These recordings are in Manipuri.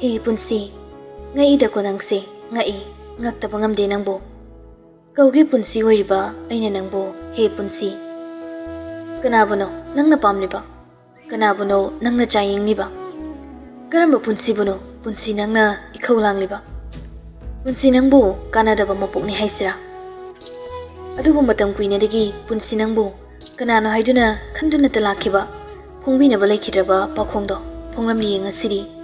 He punsi, ngai da ko nangse, ngai, ngakta pangamde nangbo. Kaugi punsi oiriba, aina nangbo, he punsi. Kanabuno, nangna pamliba. Kanabuno, nangna chayingliba. Karamba punsi buno, punsi nangna ikaulangliba. Punsi nangbo, kanadaba mapukni haisira. Adubu matam kuinadagi, punsi nangbo, kanano haiduna, kanduna talakiba. Pongbina balaikidraba, pakongdo, ponglamli ngasiri.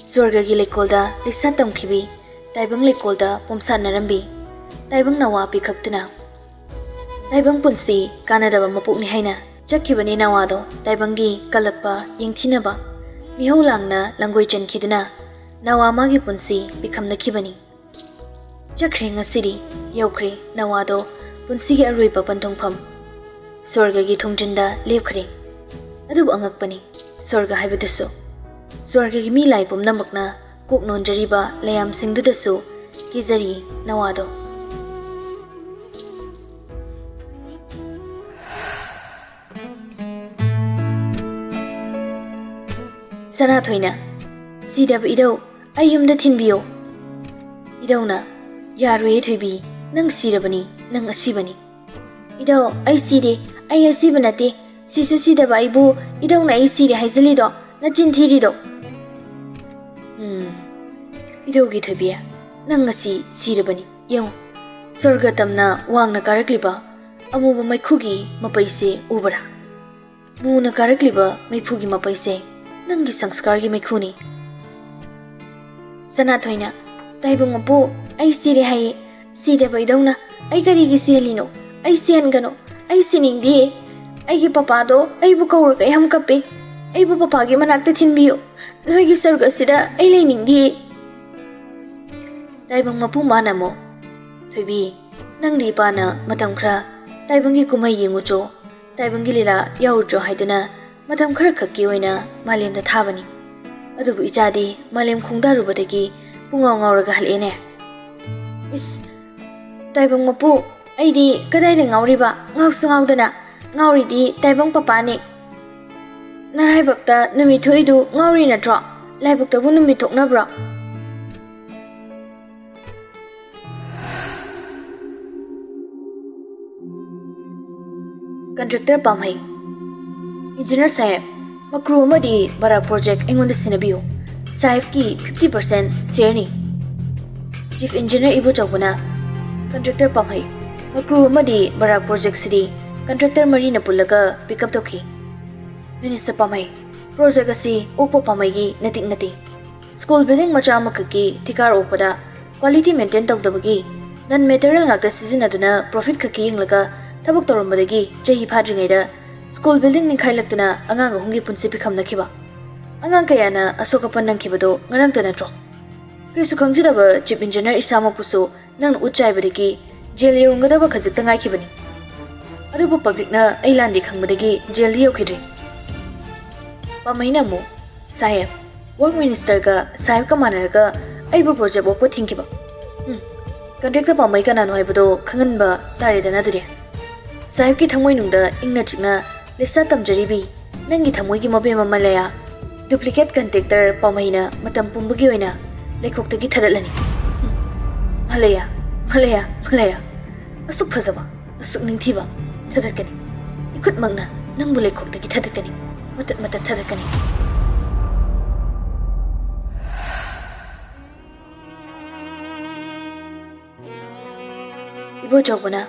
Swargagi lekolda, lisatam kibi, taibang lekolda, pomsa narambi, taibang nawa pikaktuna. Taibang punsi, kanadaba mapukni haina, chakibani nawado, taibangi, kalakpa, yingtinaba, mihulangna, langoy chankiduna, nawa magi punsi, bikamna kibani. Chakre ngasiri, yaukre, nawado, punsi gi arui papantongpam. Swargagi thongjinda, lepkare. Adubu angakpani, swarga haibadusu. Swargagi mi laipum namakna, kuk nonjariba, layam singdudasu, kizari, nawado. Sana thoina, sidab idau, ayumda thinbiyo. Idauna, yarwe thoibi, nang sirabani, nang asibani. Idau, ay sire, ay asibanate, sisu sidaba ibu, idauna ay sire haizalido, na jinthirido. Idau gi thoibiya, nang asi sirabani, yung. Sorga tamna wang na karakliba, amuba maikhugi mapaise ubara. Mu na karakliba maiphugi mapaise, nanggi sangskargi maikhuni. Sana thoina, taibang mapu, ay sire haye, sidaba idauna, ay karigi sihalino, ay sihangano, ay siningdi, ay gi papado, ay bukawar kay hamkape, ay bu papagi manakta thinbiyo, noy gi sarga sida, ay lainingdi. Taibang mapu mana mo, thoibi, nang di pa na matamkra, taibang gi kumay yengucho, taibang gi lila yaurjo haiduna, matam khara khakki oina malem da thabani. Adubu ichadi malem khongdarubadagi pungaw ngawraga halene. Is taibang mapu, aidi kadai da ngawriba, ngawsu ngawdana, ngawridi taibang papani. Naraibakta numithoidu ngawri natro, laibakta bu numitoknabra. Contractor pamhai. Engineer Sahib, makru amadi bara project engonda sinabiyo. Sahib ki 50% share ni. Chief Engineer ibu chawbana. Contractor pamhai, makru amadi bara project sidi contractor mari na pulaga pick up toki. Minister pamhai, project asi upo pamhai gi natik. School building macha makaki thikar upada quality maintain tawdabagi non material ngakta sizinaduna profit khaki inglaga tabak torombadagi jahi phadringaida school building ni khailaktuna angang hungi punsi pikham nakhiba angang kayana asokapan nangkhibado ngarang tanatro kesu khangjidaba chief engineer isama pusu nang uchai badagi jail yurungadaba khajikta ngai khibani adubu public na ailandi khangmadagi jail yokhidri pamaina mu sahib work minister ga sahib ka manaraga aibu project okpo thinkiba contractor pamai kana no haibado khanganba taredana dure sahib ki thamoi nungda ingna chikna lista tamjaribi nangi thamoi gi mabe mamalaya duplicate contractor pamaina matam pumbagi oina lekhoktagi thadatlani malaya asuk phajaba asuk ningthiba thadatkani ikut magna nangbu lekhoktagi thadatkani matat thadatkani ibo chawbana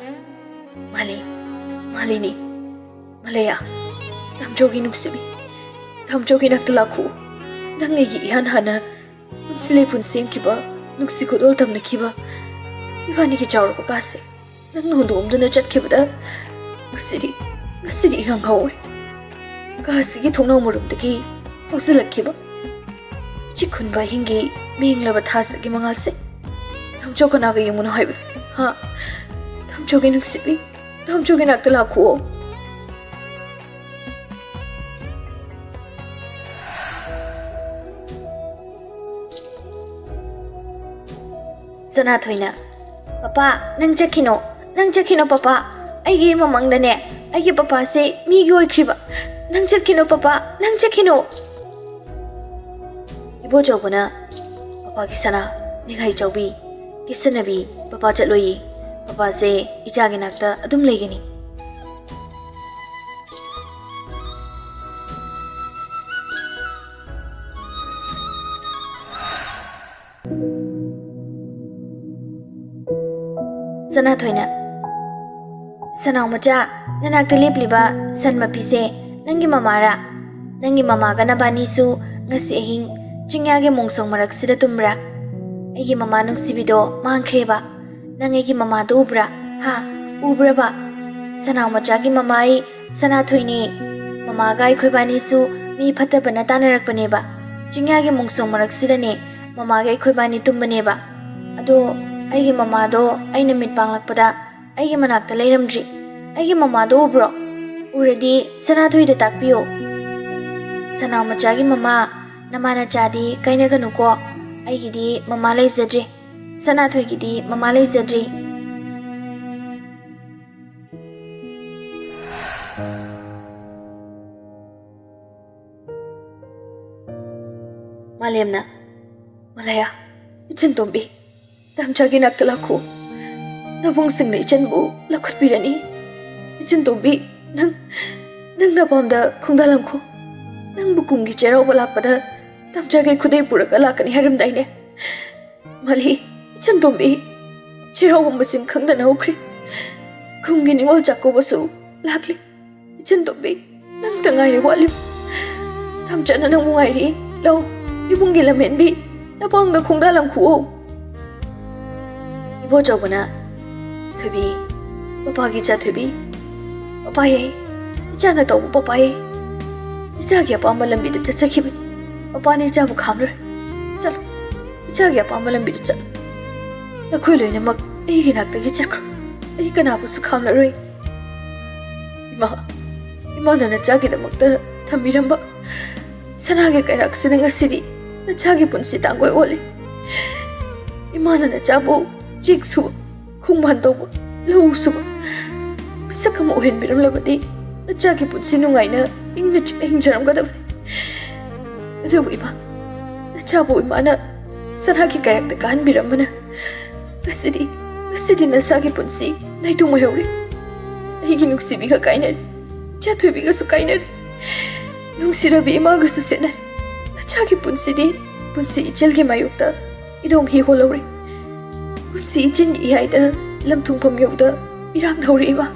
Malaya, tamjogi nuksibi, tamjogi naktalaku, nangegi ihan hana, unsile pun sem kiba, nuksi kodol tamna kiba, ibani ki jawar pakase, nang nundo umduna chat kibada, ngasidi igang hawe, kasi ki thongna umurum dagi, usilak kiba, chikun ba hingi, mingla bathasa ki mangalse, tamjoga naga yumuna haiba, ha, tamjogi nuksibi, tamjogi naktalaku. Sana thoina, papa, nang chakino papa, aigi mamangdane, aigi papa se migi oikriba, nang chakino papa, nang chakino. Ibo chawbana, papa ki sana nigai chawbi kisanabi papa chatloyi papa se icha gi nakta adum legini sana thoina sanau macha nanak te lepliba san mapi se nangi mamara nangi mama ga nabani su ngasi hing chingya ge mongsong marak sida tumra egi mama nung sibido mangkhreba nangegi mama do ubra ha ubra ba sanau macha gi mama ai sana thoini mama ga khoi bani su mi phata bana tanarak bane ba chingya ge mongsong marak sida ne mama ga khoi bani tumbane ba ado aigi mama do aina mit panglak pada aigi manak ta leiramdri aigi mama do ubro uradi sana thoi da takpiyo sanau macha gi mama namana chadi kaina ganu ko aigi di mama leizadri sana thoi gi di mama leizadri malemna malaya ichan tombi tamchagi naktalaku nabung singne ichan bu lakhat pirani ichan tombi nang na pamda khungdalamku nang bukumgi chero balakpada tamchagi khudai puraka lakani haram daine mali ichan tombi chero masim khangda naukri khumgi ningol chakko basu lakli ichan tombi nang tangai walim tamchana nang mungai ri lo ibungi lamenbi napangda khungdalamku ibo joguna thubi papa gi cha thubi papa ye ichana to papa ye icha gi pa malambi de chachaki bi papa ne cha bu khamre chalo icha gi pa malambi de chal na khoi loina mak ei gi nak ta gi chakro ei kana bu su khamla roi ima na cha gi da mak ta thamiramba sana ge kairak sinanga siri na cha gi punsi tangoi oli ima na cha bu jik su khung ban to lo su sak mo hen biram labadi na cha ki putsi nu ngai na ing na ing jaram ga da adu ima na cha bu ima na sana ki karak ta kan biram bana asidi na sa ki putsi nai tu mo hori ai gi nuksi bi ka kai na cha thu bi ga su kai na nung sira bi ima ga su se na cha ki putsi di putsi chel gi mayuk ta idom hi holori si chen i ai da lam thung pham yau da irang hori ma